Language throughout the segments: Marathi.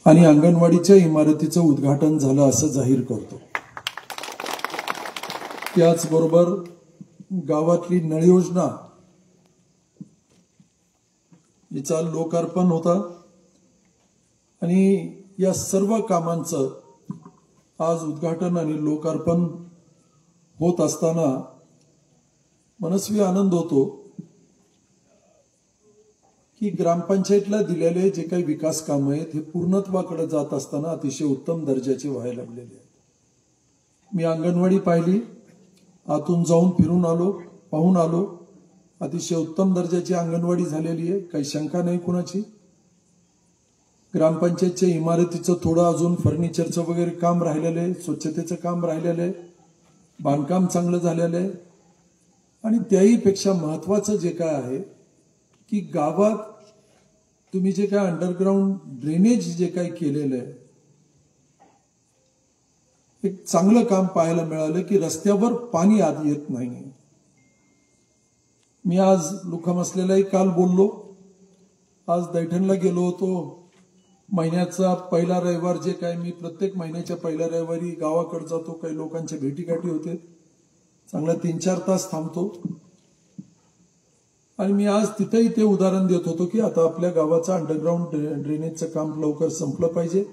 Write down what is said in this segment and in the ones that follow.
आणि अंगणवाडीच्या इमारतीचं उद्घाटन झालं असं जाहीर करतो। त्याचबरोबर गावातली नळ योजना याचा लोकार्पण होता आणि या सर्व कामांचं आज उद्घाटन आणि लोकार्पण होत असताना मनस्वी आनंद होतो की ग्रामपंचायतला दिलेले जे काही विकास कामं आहेत हे पूर्णत्वाकडे जात असताना अतिशय उत्तम दर्जाचे व्हायला लागलेले आहेत। मी अंगणवाडी पाहिली, आतून जाऊन फिरून आलो, पाहून आलो, अतिशय उत्तम दर्जाची अंगणवाडी झालेली आहे, काही शंका नाही कुणाची। ग्रामपंचायतच्या इमारतीचं थोडं अजून फर्निचरचं वगैरे काम राहिलेलं आहे, स्वच्छतेचं काम राहिलेलं आहे, बांधकाम चांगलं झालेलं आहे आणि त्याही पेक्षा महत्त्वाचं जे काय आहे की गावात तुम्ही जे काय अंडरग्राउंड ड्रेनेज जे काही केलेलं आहे एक चांगलं काम पाहायला मिळालं की रस्त्यावर पाणी आत येत नाही। मी आज लुखाम असलेलाही काल बोललो, आज दैठणला गेलो होतो। महिन्याचा पहिला रविवार जे काय मी प्रत्येक महिन्याच्या पहिल्या रविवारी गावाकडे जातो, काही लोकांच्या भेटीगाठी होते, चांगला 3-4 तास थांबतो आणि मी आज तिथेही ते उदाहरण देत होतो की आता आपल्या गावाचं अंडरग्राउंड ड्रेनेजचं काम लवकर संपलं पाहिजे।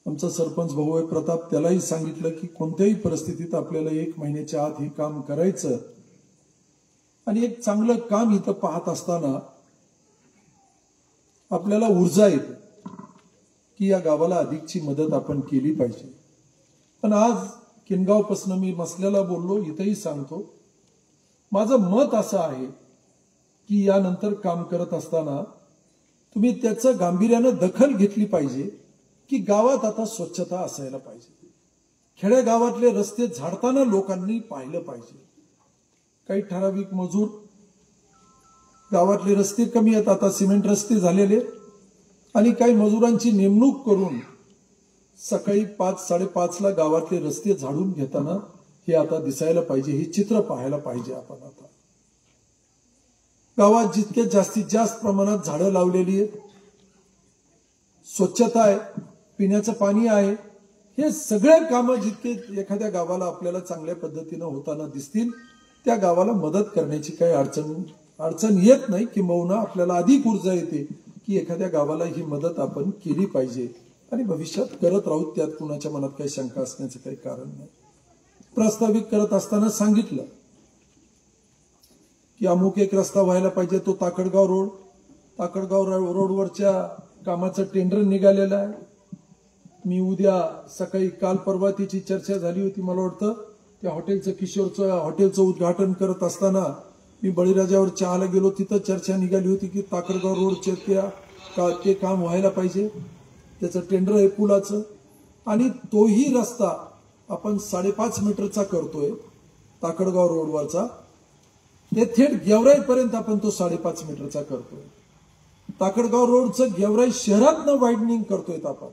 आमचा सरपंच भाऊ आहे प्रताप, त्यालाही सांगितलं की कोणत्याही परिस्थितीत आपल्याला 1 महिन्याच्या आत हे काम करायचं आणि एक चांगलं काम इथं पाहत असताना आपल्याला ऊर्जा येते की या गावाला अधिकची मदत आपण केली पाहिजे। पण आज किनगावपासून मी मसल्याला बोललो, इथेही सांगतो, माझं मत असं आहे की यानंतर काम करत असताना तुम्ही त्याचं गांभीर्यानं दखल घेतली पाहिजे की गावात आता स्वच्छता असायला पाहिजे। खेड्यागावातले रस्ते झाडताना लोकांनी पाहिलं पाहिजे। काही ठराविक मजूर, गावातले रस्ते कमी आहेत, आता सिमेंट रस्ते झालेले आणि काही मजुरांची नेमणूक करून सकाळी 5-5:30ला गावातले रस्ते झाडून घेताना हे आता दिसायला पाहिजे, हे चित्र पाहायला पाहिजे आपण। आता गावात जितके जास्तीत जास्त प्रमाणात झाडं लावलेली आहेत, स्वच्छता आहे, पिण्याचं पाणी आहे, हे सगळे कामं जितके एखाद्या गावाला आपल्याला चांगल्या पद्धतीनं होताना दिसतील त्या गावाला मदत करण्याची काही अडचण येत नाही, किंबहुना आपल्याला अधिक ऊर्जा येते की एखाद्या गावाला ही मदत आपण केली पाहिजे आणि भविष्यात करत राहू, त्यात कुणाच्या मनात काही शंका असण्याचं काही कारण नाही। प्रस्तावित करत असताना सांगितलं की अमुक एक रस्ता व्हायला पाहिजे, तो ताकडगाव रोड, ताकडगाव रोडवरच्या कामाचं टेंडर निघालेलं आहे। मी उद्या सकाळी, काल परवा त्याची चर्चा झाली होती, मला वाटतं त्या हॉटेलचं, किशोरचं हॉटेलचं उद्घाटन करत असताना मी बळीराजावर चहाला गेलो, तिथं चर्चा निघाली होती की ताकडगाव रोडचे ते काम व्हायला पाहिजे, त्याचं टेंडर आहे पुलाचं आणि तोही रस्ता आपण 5.5 मीटरचा करतोय ताकडगाव रोडवरचा, ते थेट गेवराईपर्यंत आपण तो 5.5 मीटरचा करतोय। ताकडगाव रोडचं गेवराई शहरातनं वाईडनिंग करतोय आपण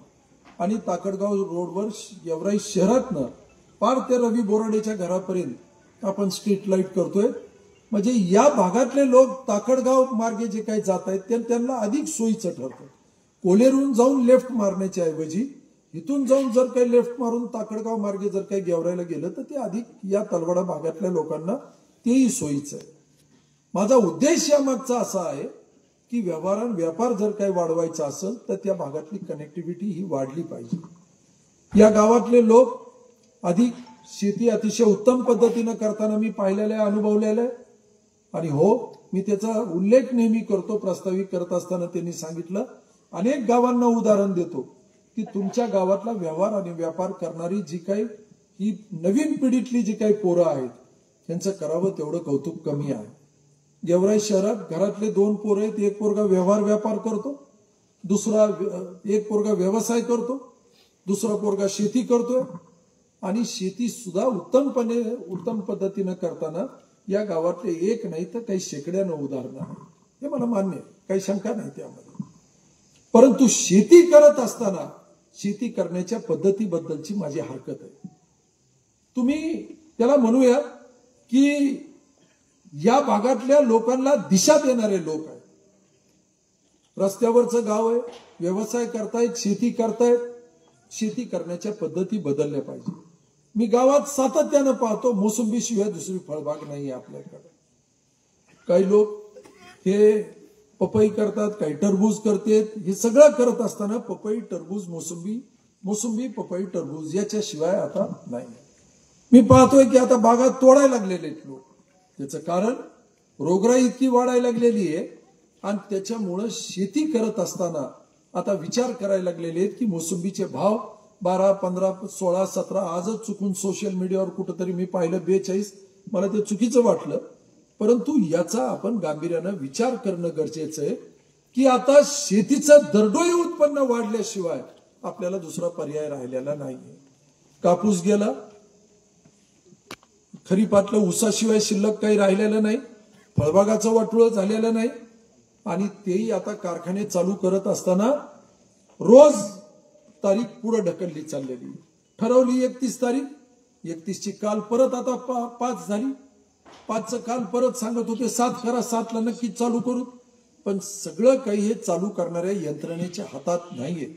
आणि ताकडगाव रोडवर गेवराई शहरातनं पार ते रवी बोराडेच्या घरापर्यंत आपण स्ट्रीट लाईट करतोय। म्हणजे या भागातले लोक ताकडगाव मार्गे जे काही जात आहेत त्यांना अधिक सोयीचं ठरतं। कोलेरून जाऊन लेफ्ट मारण्याच्या ऐवजी इथून जाऊन जर काही लेफ्ट मारून ताकडगाव मार्गे जर काही गेवरायला गेलं तर ते अधिक या तलवाडा भागातल्या लोकांना तेही सोयीचं आहे। माझा उद्देश यामागचा असा आहे की व्यापार जर काही वाढवायचा असेल तर त्या भागातली कनेक्टिव्हिटी ही वाढली पाहिजे। या गावातले लोक अधिक शेती अतिशय उत्तम पद्धतीनं करताना मी पाहिलेलं आहे, अनुभवलेलं आहे आणि हो, मी त्याचा उल्लेख नेहमी करतो। प्रस्तावित करत असताना त्यांनी सांगितलं, अनेक गावांना उदाहरण देतो की तुमच्या गावातला व्यवहार आणि व्यापार करणारी जी काही ही नवीन पिढीतली जी काही पोरं आहेत त्यांचं करावं तेवढं कौतुक कमी आहे। गेवराई शहरात घरातले 2 पोरं आहेत, एक पोरगा व्यापार करतो, दुसरा एक पोरगा व्यवसाय करतो, दुसरा पोरगा शेती करतोय आणि शेती सुद्धा उत्तम पद्धतीनं करताना या गावातले एक नाही तर काही शेकड्यानं उदाहरणं आहेत, हे मला मान्य आहे, काही शंका नाही त्यामध्ये। परंतु शेती करत असताना शेती करण्याच्या पद्धतीबद्दलची माझी हरकत आहे। तुम्ही त्याला म्हणूया की या भागातल्या लोकांना दिशा देणारे लोक आहेत। रस्त्यावरचं गाव आहे, व्यवसाय करतायत, शेती करतायत. शेती करण्याच्या पद्धती बदलल्या पाहिजे. मी गावात सातत्यानं पाहतो मोसंबी शिवाय दुसरी फळबाग नाही आपल्याकडे. काही लोक हे पपई करतात, काही टरबूज करतात. हे सगळं करत असताना पपई, टरबूज, मोसंबी, पपई, टरबूज याच्याशिवाय आता नाही. मी पाहतोय की आता बागा तोडायला लागलेले आहेत लोक. त्याचं कारण रोगराई इतकी वाढायला लागलेली आहे आणि त्याच्यामुळं शेती करत असताना आता विचार करायला लागलेले आहेत की मोसंबीचे भाव 12, 15, 16, 17. आजच चुकून सोशल मीडियावर कुठंतरी मी पाहिलं 42. मला ते चुकीचं वाटलं. परंतु याचा आपण गांभीर्यानं विचार करणं गरजेचं आहे की आता शेतीचं दरडोई उत्पन्न वाढल्याशिवाय आपल्याला दुसरा पर्याय राहिलेला नाहीये. कापूस गेला, खरीपातलं ऊसाशिवाय शिल्लक काही राहिलेलं नाही, फळबागाचं वाटोळं झालेलं नाही. आणि तेही आता कारखाने चालू करत असताना रोज तारीख पुढे ढकलली चाललेली. ठरवली 31 तारीख, 31ची काल परत आता 5 झाली. 5चं काल परत सांगत होते 7 करा, 7ला नक्कीच चालू करू. पण सगळं काही हे चालू करणाऱ्या यंत्रणेच्या हातात नाहीये.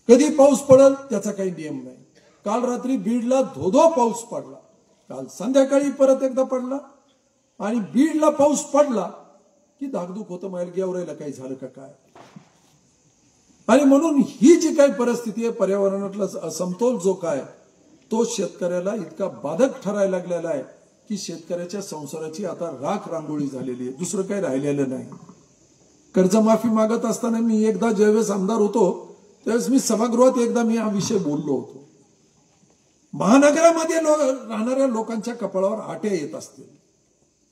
कधी पाऊस पडेल त्याचा काही नियम नाही. काल रात्री बीडला धोधो पाऊस पडला, काल संध्याकाळी परत एकदा पडला. आणि बीडला पाऊस पडला की धाकधूक होतं, मायल गेवरायला काही झालं का काय. आणि म्हणून ही जी काही परिस्थिती आहे, पर्यावरणातला असमतोल जो काय तो शेतकऱ्याला इतका बाधक ठरायला लागलेला आहे की शेतकऱ्याच्या संसाराची आता राख रांगोळी झालेली आहे, दुसरं काही राहिलेलं नाही. कर्जमाफी मागत असताना मी एकदा ज्यावेळेस आमदार होतो त्यावेळेस मी सभागृहात एकदा मी हा विषय बोललो होतो. महानगरामध्ये राहणाऱ्या लोकांच्या कपाळावर आट्या येत असतील,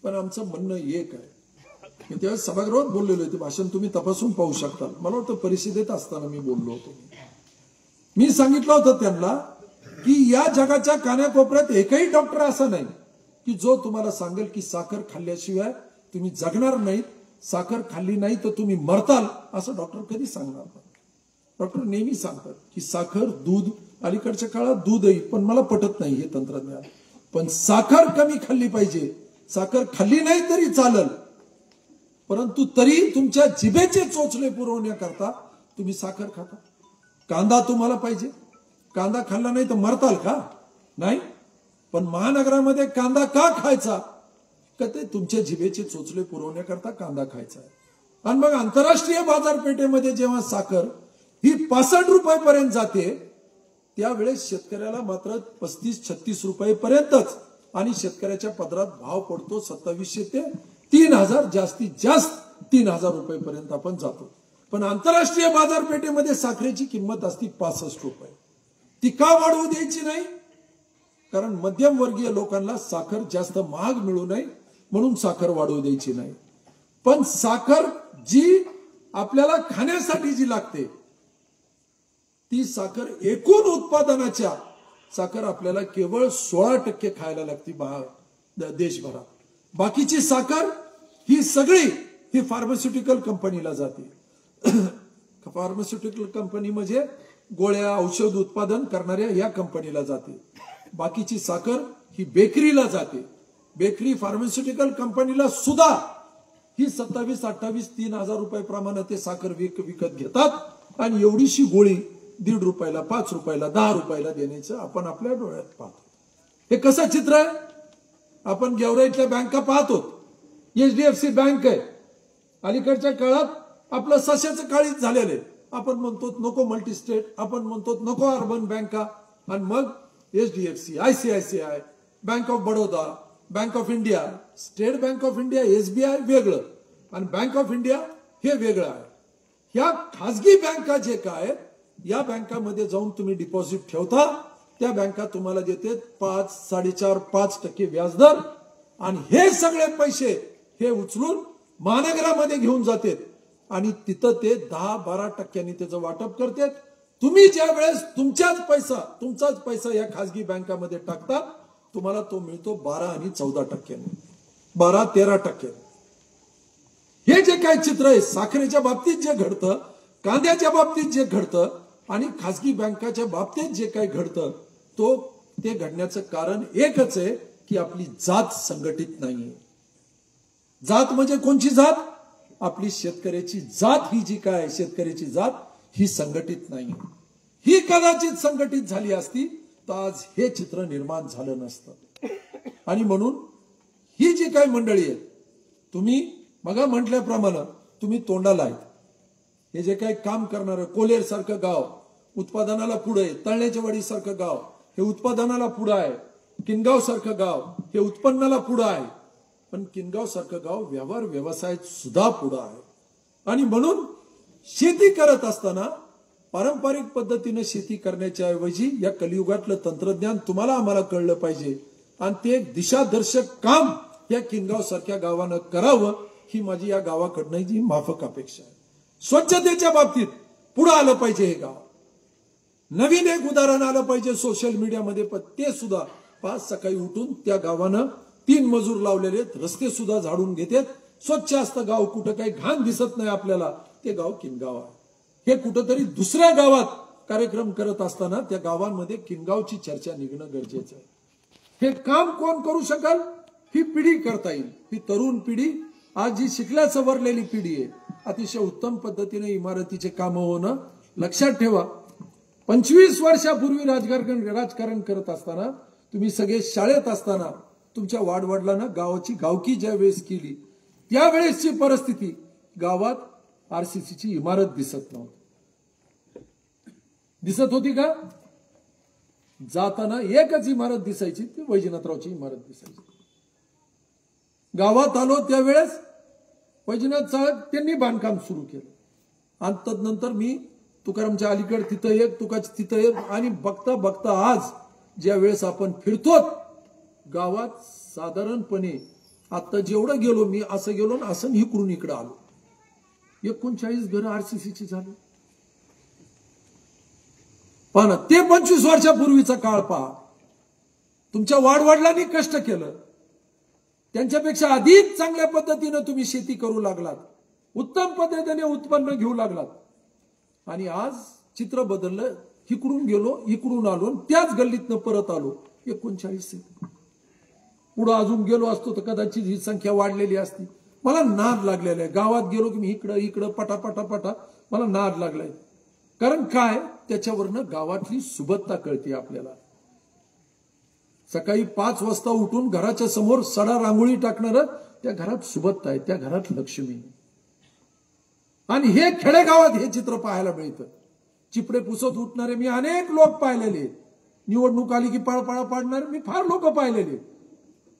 पण आमचं म्हणणं एक आहे. मी त्यावेळेस सभागृहात बोललेलो आहे, ते भाषण तुम्ही तपासून पाहू शकता. मला वाटतं परिषदेत असताना मी बोललो होतो. मी सांगितलं होतं त्यांना की या जगाच्या कानाकोपऱ्यात एकही डॉक्टर असा नाही की जो तुम्हाला सांगेल की साखर खाल्ल्याशिवाय तुम्ही जगणार नाहीत, साखर खाल्ली नाही तर तुम्ही मरताल, असं डॉक्टर कधी सांगणार नाही. डॉक्टर नेहमी सांगतात की साखर, दूध, अलीकडच्या काळात दूधही, पण मला पटत नाही हे तंत्रज्ञान. पण साखर कमी खाल्ली पाहिजे. साखर खाल्ली नाही तरी चालेल, परंतु तरी तुमच्या जिभेचे चोचले पुरवण्याकरता तुम्ही साखर खाता. कांदा तुम्हाला पाहिजे, कांदा खाल्ला नाही तर मरताल का? नाही. पण महानगरामध्ये कांदा का खायचा? का ते तुमच्या जिभेचे चोचले पुरवण्याकरता कांदा खायचा आहे. आणि मग आंतरराष्ट्रीय बाजारपेठेमध्ये जेव्हा साखर ही 65 रुपयापर्यंत जाते त्यावेळेस शेतकऱ्याला मात्र 35-36 रुपयेपर्यंतच, आणि शेतकऱ्याच्या पदरात भाव पडतो 2700 ते 3000, जास्तीत जास्त 3000 रुपयेपर्यंत आपण जातो. पण आंतरराष्ट्रीय बाजारपेठेमध्ये साखरेची किंमत असती 65 रुपये. ती का वाढवू द्यायची नाही? कारण मध्यमवर्गीय लोकांना साखर जास्त महाग मिळू नये म्हणून साखर वाढवू द्यायची नाही. पण साखर जी आपल्याला खाण्यासाठी जी लागते ती साखर एकूण उत्पादनाच्या साखर आपल्याला केवळ 16% खायला लागते देशभरात. बाकीची साखर ही सगळी ही फार्मास्युटिकल कंपनीला जाते. फार्मास्युटिकल कंपनी म्हणजे गोळ्या औषध उत्पादन करणाऱ्या या कंपनीला जाते. बाकीची साखर ही बेकरीला जाते. बेकरी फार्मास्युटिकल कंपनीला सुद्धा ही 27-28, 3000 रुपये प्रमाणे ते साखर विकत घेतात आणि एवढीशी गोळी 1.5 रुपयाला, 5 रुपयाला, 10 रुपयाला देण्याचं आपण आपल्या डोळ्यात पाहतो. हे कसं चित्र आहे? आपण गेवराईतल्या बँका पाहतो. HDFC बँक आहे. अलीकडच्या काळात आपलं सश्याचं काळीच झालेलं आहे. आपण म्हणतो नको मल्टीस्टेट, आपण म्हणतो नको अर्बन बँका, आणि मग HDFC, ICICI, bank of Baroda, bank of India, state bank of India, SBI वेगळं आणि बँक ऑफ इंडिया हे वेगळं आहे. ह्या खासगी बँका जे काय या बँकामध्ये जाऊन तुम्ही डिपॉझिट ठेवता, त्या बँका तुम्हाला देते 5, 4.5, 5% व्याजदर, आणि हे सगळे पैसे हे उचलून महानगरामध्ये घेऊन जातात आणि तिथं ते 10-12% त्याचं वाटप करतात. तुम्ही ज्या वेळेस तुमचाच पैसा या खासगी बँकामध्ये टाकता, तुम्हाला तो मिळतो 12 आणि 14%, 12-13%. हे जे काय चित्र आहे साखरेच्या बाबतीत जे घडतं, कांद्याच्या बाबतीत जे घडतं आणि खासगी बँकाच्या बाबतीत जे काही घडतं, ते घडण्याचं कारण एकच आहे की आपली जात संघटित नाहीये. जात म्हणजे कोणची जात? आपली शेतकऱ्याची जात ही जी काय शेतकऱ्याची जात ही संघटित नाही. ही कदाचित संघटित झाली असती तर आज हे चित्र निर्माण झालं नसतं. आणि म्हणून ही जी काही मंडळी आहे, तुम्ही मगा म्हटल्याप्रमाणे तुम्ही तोंडाला आहेत. हे जे काही काम करणार कोलेर सारखं गाव उत्पादनाला पुढे आहे, तळण्याच्या वाडी सारखं गाव हे उत्पादनाला पुढे आहे, किनगाव सारखं गाव हे उत्पन्नाला पुढे आहे, पण किनगाव सारखं गाव व्यवहार व्यवसायात सुद्धा पुढे आहे. आणि म्हणून शेती करत असताना पारंपरिक पद्धतीने शेती करण्याच्या ऐवजी या कलियुगातलं तंत्रज्ञान तुम्हाला आम्हाला कळलं पाहिजे आणि ते एक दिशादर्शक काम या किनगाव सारख्या गावानं करावं ही माझी या गावाकडनं जी माफक अपेक्षा आहे. स्वच्छतेच्या बाबतीत पुढे आलं पाहिजे हे गाव. नवीन एक उदाहरण आलं पाहिजे सोशल मीडियामध्ये, पण ते सुद्धा पाच सकाळी उठून त्या गावानं 3 मजूर लावलेले आहेत, रस्ते सुद्धा झाडून घेतात, स्वच्छ असतं गाव, कुठं काही घाण दिसत नाही आपल्याला. ते गाव किनगाव आहे. हे कुठंतरी दुसऱ्या गावात कार्यक्रम करत असताना त्या गावांमध्ये किनगावची चर्चा निघणं गरजेचं आहे. हे काम कोण करू शकाल? ही पिढी करता येईल. ही तरुण पिढी आज जी शिकल्या सवरलेली पिढी आहे, अतिशय उत्तम पद्धतीने इमारतीचे काम होणं. लक्षात ठेवा, 25 वर्षापूर्वी राजकारण करत असताना तुम्ही सगळे शाळेत असताना तुमच्या वाडवडिलांना गावाची गावकी ज्या वेळेस केली त्यावेळेसची परिस्थिती गावात आरसीसीची इमारत दिसत नव्हती. दिसत होती का? जाताना एकच इमारत दिसायची, ती वैजनाथरावची इमारत दिसायची. गावात आलो त्यावेळेस वैजनाथ साहेब त्यांनी बांधकाम सुरू केलं आणि तदनंतर मी तुकारामच्या अलीकडे तिथं एक, तुकाच्या तिथं एक, आणि बघता बघता आज ज्या वेळेस आपण फिरतो गावात साधारणपणे आता जेवढं गेलो मी असं गेलो ना असं इकडून इकडं आलो 39 घरं आरसीसीची झाली. पण ते 25 वर्षापूर्वीचा काळ पहा. तुमच्या वाडवडिलांनी कष्ट केलं, त्यांच्यापेक्षा अधिक चांगल्या पद्धतीने तुम्ही शेती करू लागलात, उत्तम पद्धतीने उत्पन्न घेऊ लागलात. आणि आज चित्र बदललं. इकडून गेलो, इकडून आलो, त्याच गल्लीतनं परत आलो 39. पुढे अजून गेलो असतो तर कदाचित ही संख्या वाढलेली असती. मला नाद लागलेला आहे. गावात गेलो की मी इकडं इकडं पटा मला नाद लागलाय. कारण काय, त्याच्यावरनं गावातली सुबत्ता कळते आपल्याला. सकाळी 5 वाजता उठून घराच्या समोर सडा रांगोळी टाकणार, त्या घरात सुबत्ता आहे, त्या घरात लक्ष्मी. आणि हे खेडेगावात हे चित्र पाहायला मिळतं. चिपडे पुसत उठणारे मी अनेक लोक पाहिलेले. निवडणूक आली की पळपळा पाडणारे मी फार लोक पाहिलेले.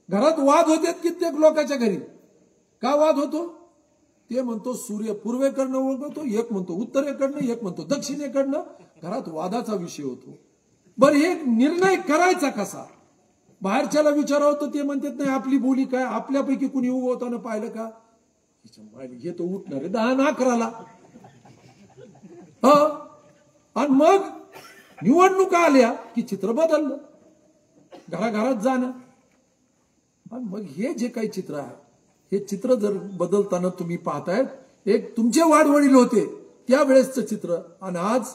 घरात वाद होते कित्येक लोकांच्या घरी. का वाद होतो? ते म्हणतो सूर्य पूर्वेकडनं उगवतो, एक म्हणतो उत्तरेकडनं, एक म्हणतो दक्षिणेकडनं. घरात वादाचा विषय होतो. बरं, एक निर्णय करायचा कसा? बाहेरच्याला विचारावं तर ते म्हणतात नाही आपली बोली काय, आपल्यापैकी कुणी उगवताना पाहिलं का? हे तो उठणार आहे 10-11ला. आणि मग निवडणुका आल्या की चित्र बदललं, घराघरात जाणं. आणि मग हे जे काही चित्र आहे, हे चित्र जर बदलताना तुम्ही पाहतायत, एक तुमचे वाडवडील होते त्यावेळेसचं चित्र आणि आज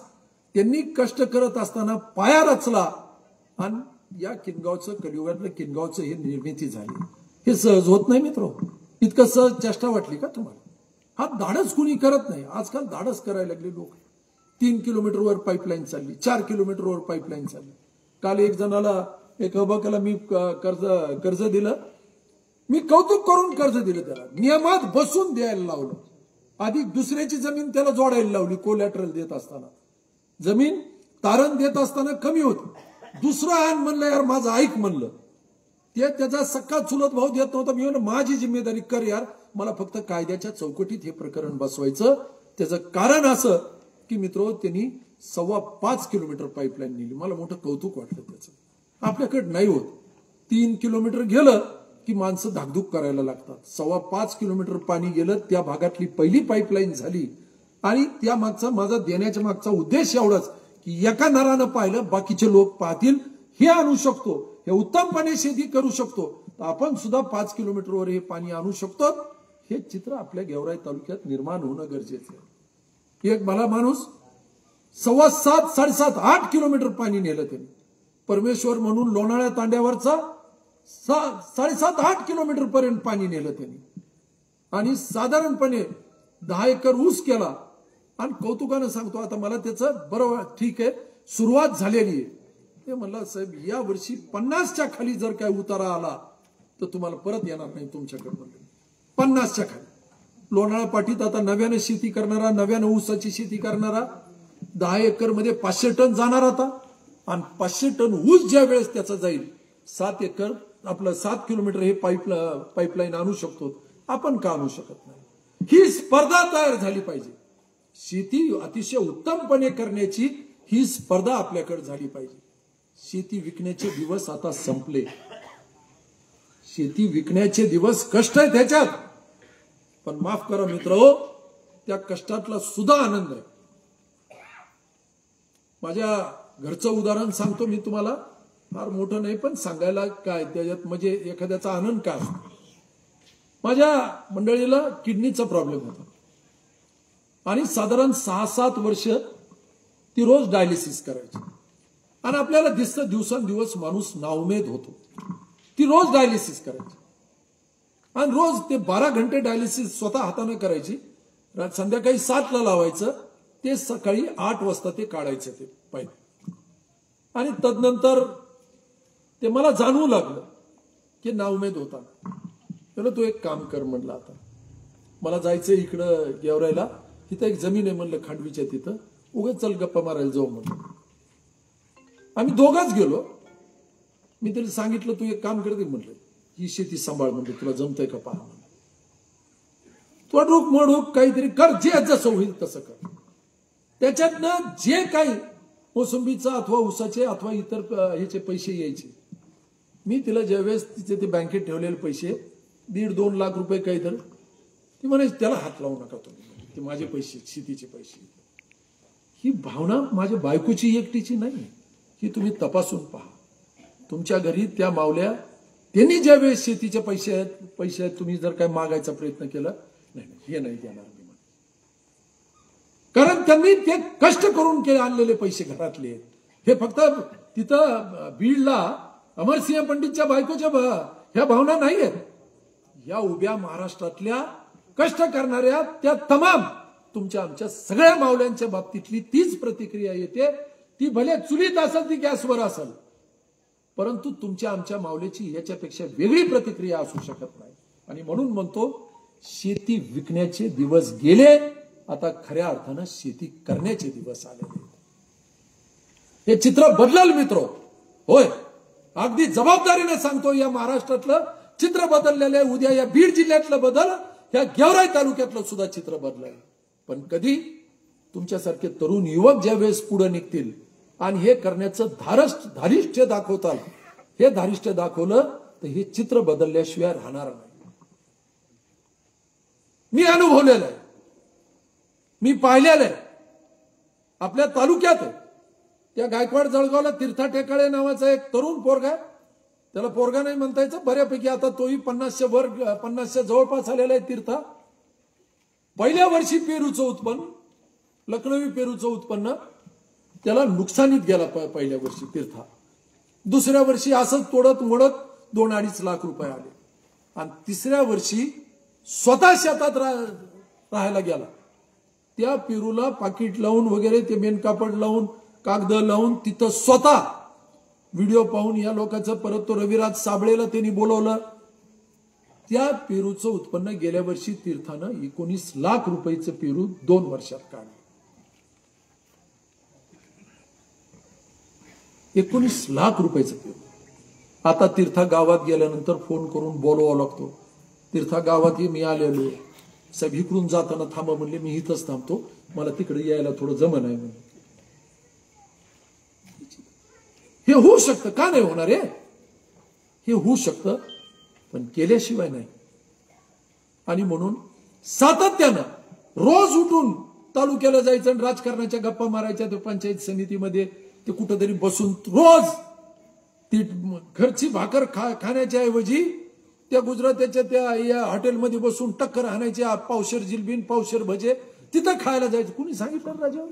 त्यांनी कष्ट करत असताना पाया रचला आणि या किनगावचं, कलियुगातलं किनगावचं हे निर्मिती झाली. हे सहज होत नाही मित्र. इतकं सहज चेष्टा वाटली का तुम्हाला? हा धाडस कुणी करत नाही. आजकाल धाडस करायला लागले लोक. 3 किलोमीटरवर पाईपलाईन चालली, 4 किलोमीटरवर पाईपलाईन चालली. काल एक जणाला, एक हबकाला मी कर्ज दिलं. मी कौतुक करून कर्ज दिलं, त्याला नियमात बसून द्यायला लावलं. आधी दुसऱ्याची जमीन त्याला जोडायला लावली. कोलॅटरल देत असताना जमीन तारण देत असताना कमी होती. दुसरं आण म्हणलं, यार माझं ऐक म्हणलं. ते त्याचा सक्का चुलत भाऊ देत नव्हता. मी म्हणलं माझी जिम्मेदारी कर यार, मला फक्त कायद्याच्या चौकटीत हे प्रकरण बसवायचं. त्याचं कारण असं की मित्र, त्यांनी 5.25 किलोमीटर पाईपलाईन नेली. मला मोठं कौतुक वाटलं त्याचं. आपल्याकडे नाही होत. 3 किलोमीटर गेलं की माणसं धाकधूक करायला लागतात. 5.25 किलोमीटर पाणी गेलं, त्या भागातली पहिली पाईपलाईन झाली. आणि त्या मागचा माझा देण्याच्या मागचा उद्देश एवढाच की एका नरानं पाहिलं बाकीचे लोक पाहतील, हे आणू शकतो, हे उत्तमपणे शेती करू शकतो, तर आपण सुद्धा 5 किलोमीटरवर हे पाणी आणू शकतो. हे चित्र आपल्या गेवराई तालुक्यात निर्माण होणं गरजेचं आहे. एक मला माणूस 7.25, 7.5, 8 किलोमीटर पाणी नेलं त्यांनी. परमेश्वर म्हणून लोणाळ्या तांड्यावरचा 7.5, 8 किलोमीटर पर्यंत पाणी नेलं त्यांनी. आणि साधारणपणे 10 एकर ऊस केला आणि कौतुकानं सांगतो आता मला त्याचं बरोबर ठीक आहे सुरुवात झालेली आहे. ते म्हणला साहेब या वर्षी 50च्या खाली जर काय उतारा आला तर तुम्हाला परत येणार नाही तुमच्याकडे. 50च्या खाली. लोणाळा पाटीत आता नव्यानं शेती करणारा, नव्यानं ऊसाची शेती करणारा 10 एकर मध्ये 500 टन जाणार आता. आणि 500 टन ऊस ज्या वेळेस त्याचा जाईल 7 एकर आपलं 7 किलोमीटर हे पाईपलाईन आणू शकतो. आपण का आणू शकत नाही? ही स्पर्धा तयार झाली पाहिजे. शेती अतिशय उत्तमपणे करण्याची ही स्पर्धा आपल्याकडे झाली पाहिजे. शेती विकण्याचे दिवस आता संपले. शेती विकण्याचे दिवस कष्ट आहे त्याच्यात, पण माफ करा मित्र, त्या कष्टातला सुद्धा आनंद आहे. माझ्या घरचं उदाहरण सांगतो मी तुम्हाला, फार मोठं नाही पण सांगायला काय त्याच्यात म्हणजे एखाद्याचा आनंद काय असतो. माझ्या मंडळीला किडनीचा प्रॉब्लेम होता आणि साधारण 6-7 वर्ष ती रोज डायलिसिस करायची आणि आपल्याला दिसतं दिवसेंदिवस माणूस नाउमेद होतो. ती रोज डायलिसिस करायची आणि रोज ते 12 घंटे डायलिसिस स्वतः हाताने करायची. संध्याकाळी 7ला लावायचं, ते सकाळी 8 वाजता ते काढायचं ते पहिले. आणि तदनंतर ते मला जाणवू लागलं की नाउमेद होता. त्याला तू एक काम कर म्हणलं, आता मला जायचं इकडं गेवरायला, तिथं एक जमीन आहे म्हणलं खांडवीच्या तिथं, उगाच चल गप्पा मारायला जाऊ म्हणलं. आम्ही दोघंच गेलो. मी त्याला सांगितलं तू एक काम करते म्हणलं, ही शेती सांभाळ म्हणलं, तुला जमतंय का पहा म्हणलं. तू अडूक मडूक काहीतरी कर, जे जसं होईल तसं कर. त्याच्यातनं जे काही मोसंबीचा अथवा ऊसाचे अथवा इतर ह्याचे पैसे यायचे, मी तिला ज्यावेळेस तिचे ते बँकेत ठेवलेले पैसे 1.5-2 लाख रुपये काहीतरी, ती म्हणे त्याला हात लावू नका तुम्ही, ते माझे पैसे, शेतीचे पैसे. ही भावना माझ्या बायकोची एकटीची नाही, ही तुम्ही तपासून पहा. तुमच्या घरी त्या मावल्या, त्यांनी ज्या वेळेस शेतीचे पैसे आहेत तुम्ही जर काय मागायचा प्रयत्न केला, नाही हे नाही देणार मी, कारण त्यांनी ते कष्ट करून केले आणलेले पैसे घरातले. हे फक्त तिथं बीडला अमरसिंह पंडितच्या बायकोच्या ह्या भावना नाही आहेत. या उभ्या महाराष्ट्रातल्या कष्ट करणाऱ्या त्या तमाम तुमच्या आमच्या सगळ्या मावल्यांच्या बाबतीतली तीच प्रतिक्रिया येते. ती भले चुलीत असेल ती गॅसवर असेल, परंतु तुमच्या आमच्या मावल्याची याच्यापेक्षा वेगळी प्रतिक्रिया असू शकत नाही. आणि म्हणून म्हणतो शेती विकण्याचे दिवस गेले, आता खऱ्या अर्थानं शेती करण्याचे दिवस आले. हे चित्र बदलल मित्र, होय अगदी जबाबदारीने सांगतो. या महाराष्ट्रातलं चित्र बदललेलं आहे. उद्या या बीड जिल्ह्यातलं बदल, या गेवराई तालुक्यातलं सुद्धा चित्र बदललं. पण कधी तुमच्यासारखे तरुण युवक ज्या वेळेस पुढे निघतील आणि हे करण्याचं धारिष्ट्य दाखवताल, हे धारिष्ट्य दाखवलं तर हे चित्र बदलल्याशिवाय राहणार नाही. मी अनुभवलेलं आहे, मी पाहिलेलं आहे. आपल्या तालुक्यात त्या गायकवाड जळगावला तीर्था टेकाळे नावाचा एक तरुण पोरगा, त्याला पोरगा नाही म्हणता यायचं, बऱ्यापैकी आता तोही 50च्या जवळपास आलेला आहे. तीर्था पहिल्या वर्षी पेरूचं उत्पन्न, लखनवी पेरूचं उत्पन्न त्याला नुकसानीत गेला पहिल्या वर्षी तीर्था. दुसऱ्या वर्षी असंच तोडत मोडत 2-2.5 लाख रुपये आले. आणि तिसऱ्या वर्षी स्वतः शेतात राहायला गेला. त्या पेरूला पाकिट लावून वगैरे ते मेन कापड लावून कागद लावून तिथं स्वतः व्हिडिओ पाहून या लोकांचं, परत तो रविराज साबळेला त्यांनी बोलवलं. त्या पेरूचं उत्पन्न गेल्या वर्षी तीर्थानं 19 लाख रुपयाचं पेरू 2 वर्षात काढलं. 19 लाख रुपयाचं पेरू. आता तीर्था गावात गेल्यानंतर फोन करून बोलवावं लागतो, तीर्था गावात मी आलेलो, सगळीकडून जाताना थांबा म्हणले, मी इथंच थांबतो, मला तिकडे यायला थोडं जमन आहे म्हणून. हे होऊ शकतं, का नाही होणार आहे? हे होऊ शकतं, पण केल्याशिवाय नाही. आणि म्हणून सातत्यानं रोज उठून तालुक्याला जायचं आणि राजकारणाच्या गप्पा मारायच्या. ते पंचायत समितीमध्ये ते कुठंतरी बसून रोज ती घरची भाकर खाण्याच्या ऐवजी त्या गुजरात्याच्या त्या या हॉटेलमध्ये बसून टक्कर हाणायची, पावशेर जिलबीन पावशेर भजे तिथं खायला जायचं. कुणी सांगितलं राजा?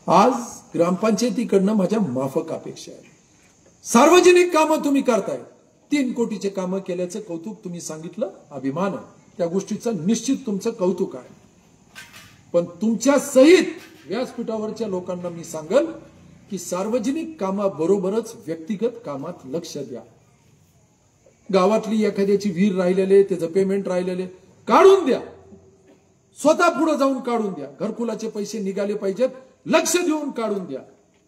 आज ग्रामपंचायतीकडनं माझ्या माफक अपेक्षा आहे. सार्वजनिक कामं तुम्ही करताय, 3 कोटीचे कामं केल्याचं कौतुक तुम्ही सांगितलं, अभिमान आहे. त्या गोष्टीचं निश्चित तुमचं कौतुक आहे. पण तुमच्या सहित व्यासपीठावरच्या लोकांना मी सांगल की सार्वजनिक कामाबरोबरच व्यक्तिगत कामात लक्ष द्या. गावातली एखाद्याची विहीर राहिलेले, त्याचं पेमेंट राहिलेले काढून द्या. स्वतः पुढे जाऊन काढून द्या. घरकुलाचे पैसे निघाले पाहिजेत, लक्ष देऊन काढून द्या.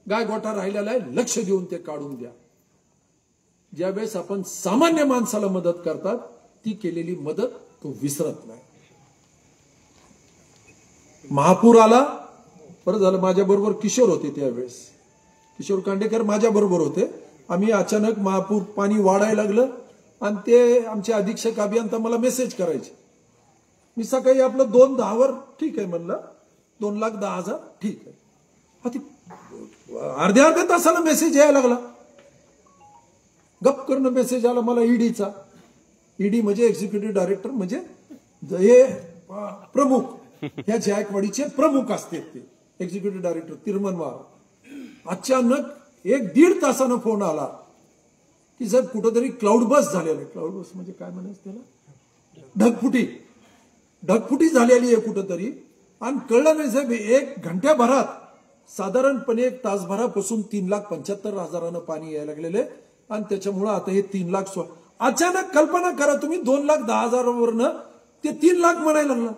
गाय गोठा राहिलेला आहे, लक्ष देऊन ते काढून द्या. ज्यावेळेस आपण सामान्य माणसाला मदत करतात, ती केलेली मदत तो विसरत नाही. महापूर आला, बरं झालं माझ्या बरोबर किशोर होते त्यावेळेस, किशोर कांडेकर माझ्या बरोबर होते. आम्ही अचानक महापूर पाणी वाढायला लागलं आणि ते आमचे अधीक्षक अभियंता मला मेसेज करायचे. मी सकाळी आपलं 2:10 ठीक आहे म्हणलं, 2,10,000 ठीक आहे. अर्ध्या तासाला मेसेज यायला लागला. गप करणं मेसेज आला मला ईडीचा. ईडी म्हणजे एक्झिक्युटिव्ह डायरेक्टर, म्हणजे हे प्रमुख, ह्या जायकवाडीचे प्रमुख असते ते एक्झिक्युटिव्ह डायरेक्टर तिरुमनवार. अचानक 1-1.5 तासानं फोन आला की सर कुठंतरी क्लाउड बस झालेलं आहे. क्लाउड बस म्हणजे काय म्हणायचं त्याला, ढगफुटी झालेली आहे कुठंतरी. आणि कळलं नाही साहेब, 1 घंट्याभरात साधारणपणे 1 तासभरापासून 3,75,000 पाणी यायला लागलेले. आणि त्याच्यामुळे आता हे 3 लाख. अचानक कल्पना करा तुम्ही, 2,10,000 वरनं ते 3 लाख म्हणायला लागलं.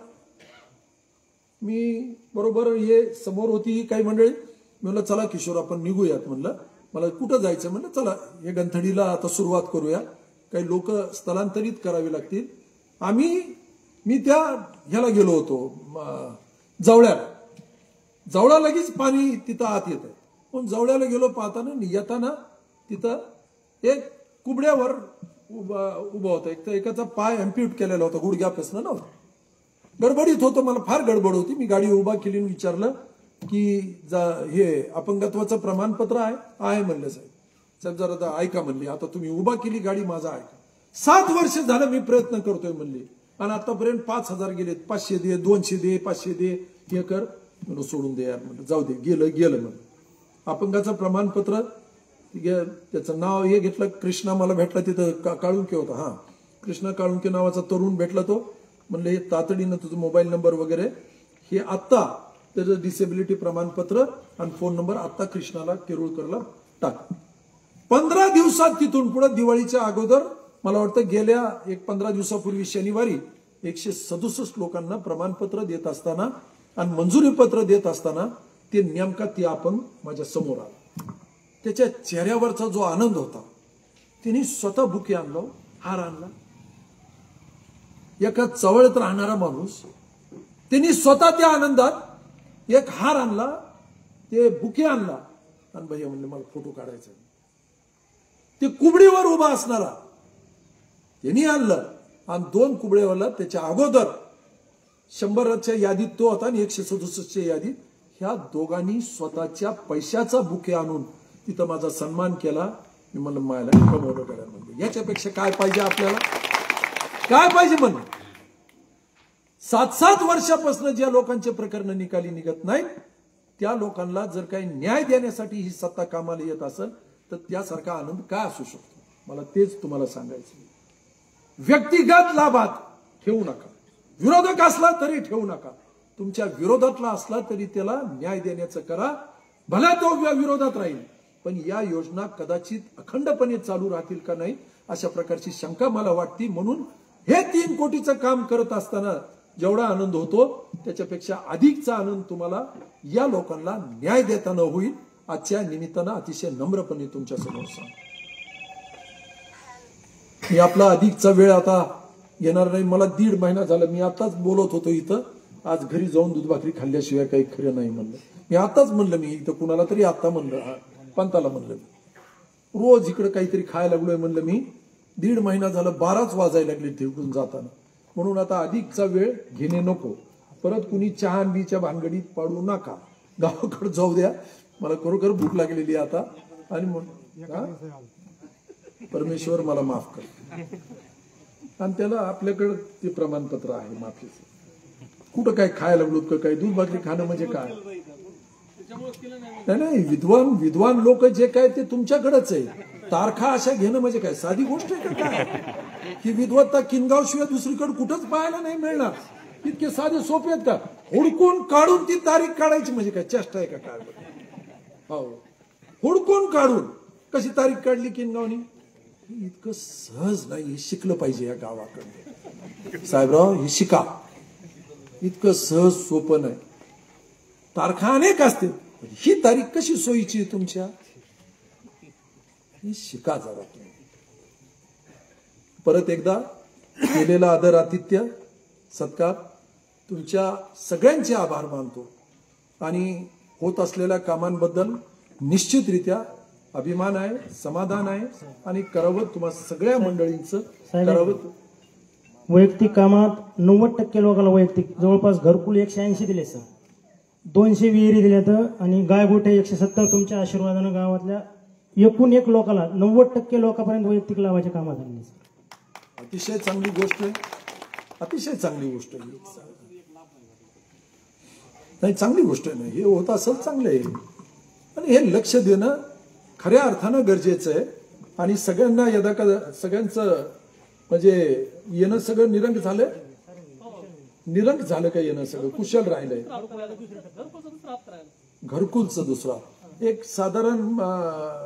मी बरोबर हे समोर होती ही काही मंडळी. मी म्हणलं चला किशोर आपण निघूयात. म्हणलं मला कुठं जायचं. म्हणलं चला हे गंथडीला आता सुरुवात करूया, काही लोक स्थलांतरित करावी लागतील. मी त्या ह्याला गेलो होतो जवळा लगेच पाणी तिथं आत येत आहे. पण जवळ्याला गेलो, पाहताना येताना तिथं एक कुबड्यावर उभा होता. एक तर एकाचा पाय अँप्यूट केलेला होता, गुडघ्यापासून नव्हता. गडबडीत होतो, मला फार गडबड होती. मी गाडी उभा केली, विचारलं की हे अपंगत्वाचं प्रमाणपत्र आहे म्हणले. साहेब जरा ऐका म्हणले, आता तुम्ही उभा केली गाडी, माझा ऐका. 7 वर्ष झालं मी प्रयत्न करतोय म्हणले, आणि आतापर्यंत 5,000 गेलेत. 500 दे, 200 दे, 500 दे, हे कर. म्हणून सोडून दे यार, म्हणलं जाऊ दे, गेलं म्हणलं. अपंगाचं प्रमाणपत्र, त्याचं नाव हे घेतलं. कृष्णा मला भेटला तिथं, काळुंके होता. हा, कृष्णा काळुंके नावाचा तरुण भेटला. तो म्हणलं हे तातडीनं तुझं मोबाईल नंबर वगैरे हे आत्ता, त्याचं डिसेबिलिटी प्रमाणपत्र आणि फोन नंबर आत्ता कृष्णाला केरुळकरला टाक. 15 दिवसात तिथून पुढे दिवाळीच्या अगोदर, मला वाटतं गेल्या 15 दिवसापूर्वी शनिवारी 167 लोकांना प्रमाणपत्र देत असताना आणि मंजुरी पत्र देत असताना ते नेमका ती अपंग माझ्या समोर आला. त्याच्या चेहऱ्यावरचा जो आनंद होता, त्यांनी स्वतः बुके आणलं, हार आणला. एका चवळत राहणारा माणूस, त्यांनी स्वतः त्या आनंदात एक हार आणला, ते बुके आणला. आणि भैया म्हणले मला फोटो काढायचा. ते कुबडीवर उभा असणारा त्यांनी आणलं, आणि 2 कुबडेवाला त्याच्या अगोदर 100च्या यादीत तो होता आणि 167च्या यादीत ह्या दोघांनी स्वतःच्या पैशाचा बुके आणून तिथं माझा सन्मान केला. मी म्हणलं मायला कमवलं करा. म्हणजे याच्यापेक्षा काय पाहिजे आपल्याला, काय पाहिजे. म्हणलं 7-7 वर्षापासून ज्या लोकांचे प्रकरण निकाली निघत नाहीत, त्या लोकांना जर काही न्याय देण्यासाठी ही सत्ता कामाला येत असेल तर त्यासारखा आनंद काय असू शकतो. मला तेच तुम्हाला सांगायचं. व्यक्तिगत लाभात ठेवू नका. विरोधक असला तरी ठेवू नका. तुमच्या विरोधातला असला तरी त्याला न्याय देण्याचं करा. भला तो विरोधात राहील, पण या योजना कदाचित अखंडपणे चालू राहतील का नाही अशा प्रकारची शंका मला वाटते. म्हणून हे 3 कोटीचं काम करत असताना जेवढा आनंद होतो त्याच्यापेक्षा अधिकचा आनंद तुम्हाला या लोकांना न्याय देताना होईल. आजच्या निमित्तानं अतिशय नम्रपणे तुमच्या समोर सांगतो. मी आपला अधिकचा वेळ आता येणार नाही. मला 1.5 महिना झाला, मी आताच बोलत होतो इथं. आज घरी जाऊन दूध भाकरी खाल्ल्याशिवाय काही खरं नाही म्हणलं. मी आताच म्हणलं, मी इथं कुणाला तरी आता म्हणलं, पंताला म्हणलं, रोज इकडे काहीतरी खायला लागलोय म्हणलं. मी 1.5 महिना झालं, 12च वाजायला लागले तिकडून जाताना. म्हणून आता अधिकचा वेळ घेणे नको. परत कुणी चहा बीच्या भानगडीत पाडू नका. गावाकडे जाऊ द्या. मला खरोखर भूक लागलेली आता. आणि परमेश्वर मला माफ कर. आणि त्याला आपल्याकडे ते प्रमाणपत्र आहे माफीचं. कुठं काय खायला लागलो का, काय दूध भाकरी खाणं म्हणजे काय. नाही, विद्वान लोक जे काय ते तुमच्याकडेच आहे. तारखा अशा घेणं म्हणजे काय साधी गोष्ट आहे का काय. ही विद्वत्ता किनगाव शिवाय दुसरीकडे कुठंच पाहायला नाही मिळणार. इतके साधे सोपे आहेत का? हुडकून काढून ती तारीख काढायची म्हणजे काय चेष्टा आहे का काय? हो, हुडकून काढून कशी तारीख काढली किनगावनी? इतकं सहज नाही, हे शिकलं पाहिजे या गावाकडे. साहेबराव, हे शिका. इतकं सहज सोपं नाही. तारखा अनेक असते, ही तारीख कशी सोयीची आहे तुमच्या? ही शिका जरा तुम्ही. परत एकदा केलेला आदर, आतिथ्य, सत्कार, तुमच्या सगळ्यांचे आभार मानतो आणि होत असलेल्या कामांबद्दल निश्चितरित्या अभिमान आहे, समाधान आहे आणि करावं तुम्हा सगळ्या मंडळींचं करावं. वैयक्तिक कामात 90% लोकांना वैयक्तिक जवळपास घरकुल 180 दिले सर, 200 विहिरी दिल्यात आणि गायगोठे 170 तुमच्या आशीर्वादानं गावातल्या एकूण एक लोकांना 90% लोकांपर्यंत वैयक्तिक लाभाच्या कामात आले सर. अतिशय चांगली गोष्ट आहे, अतिशय चांगली गोष्ट आहे. नाही, चांगली गोष्ट आहे. नाही, हे होत असेल चांगलं आहे आणि हे लक्ष देणं खऱ्या अर्थानं गरजेचं आहे. आणि सगळ्यांना यदा का सगळ्यांचं म्हणजे येणं सगळं निरंग झालं, निरंग झालं का येणं सगळं कुशल राहिलंय. घरकुलचं दुसरा एक साधारण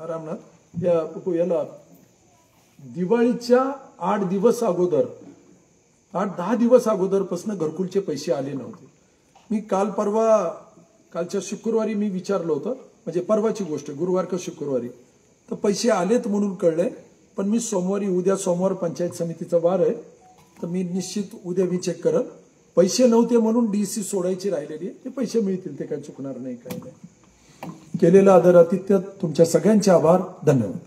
रामनाथ याला दिवाळीच्या 8 दिवस अगोदर, 8-10 दिवस अगोदरपासून घरकुलचे पैसे आले नव्हते. मी कालच्या शुक्रवारी मी विचारलं होतं, म्हणजे परवाची गोष्ट, गुरुवार का शुक्रवारी, तर पैसे आलेत म्हणून कळले. पण मी उद्या सोमवार पंचायत समितीचा वार आहे, तर मी निश्चित उद्या मी चेक करत. पैसे नव्हते म्हणून डीसी सोडायची राहिलेली, ते पैसे मिळतील, ते काही चुकणार नाही, काही नाही. केलेलं आदर, आतिथ्य, तुमच्या सगळ्यांचे आभार, धन्यवाद.